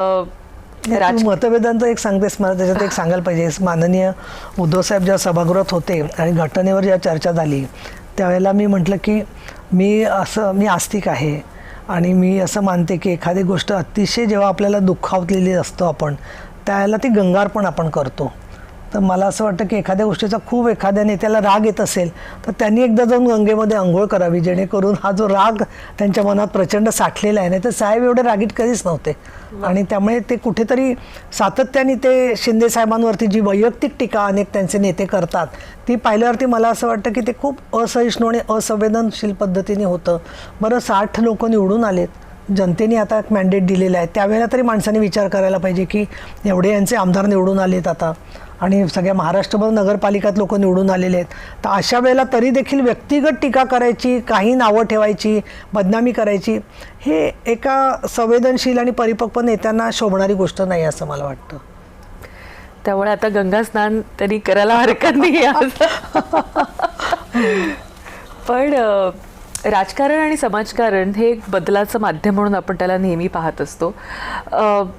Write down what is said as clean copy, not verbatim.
मतभेदांचं एक सांगतेस मला, त्याच्यात एक सांगायला पाहिजे. माननीय उद्धव साहेब जेव्हा सभागृहात होते आणि घटनेवर जेव्हा चर्चा झाली त्यावेळेला मी म्हटलं की मी आस्तिक आहे आणि मी असं मानते की एखादी गोष्ट अतिशय जेव्हा आपल्याला दुःखावलेली असतो आपण त्यावेळेला ती गंगार्पण आपण करतो. तर मला असं वाटतं की एखाद्या गोष्टीचा खूप एखाद्या नेत्याला राग येत असेल तर त्यांनी एकदा जाऊन गंगेमध्ये अंघोळ करावी, जेणेकरून हा जो राग त्यांच्या मनात प्रचंड साठलेला आहे. नाही तर साहेब एवढे रागीट कधीच नव्हते आणि त्यामुळे ते कुठेतरी सातत्याने ते शिंदे साहेबांवरती जी वैयक्तिक टीका अनेक त्यांचे नेते करतात ती पाहिल्यावरती मला असं वाटतं की ते खूप असहिष्णू आणि असंवेदनशील पद्धतीने होतं. बरं 60 लोक निवडून आलेत, जनतेने आता एक मॅन्डेट दिलेलं आहे, त्यावेळेला तरी माणसाने विचार करायला पाहिजे की एवढे यांचे आमदार निवडून आलेत आता आणि सगळ्या महाराष्ट्रभर नगरपालिकात लोक निवडून आलेले आहेत. तर अशा वेळेला तरी देखील व्यक्तिगत टीका करायची, काही नावं ठेवायची, बदनामी करायची, हे एका संवेदनशील आणि परिपक्व नेत्यांना शोभणारी गोष्ट नाही असं मला वाटतं. त्यामुळे आता गंगा स्नान तरी करायला हरकत नाही. पण राजकारण आणि समाजकारण हे एक बदलाचं माध्यम म्हणून आपण त्याला नेहमी पाहत असतो.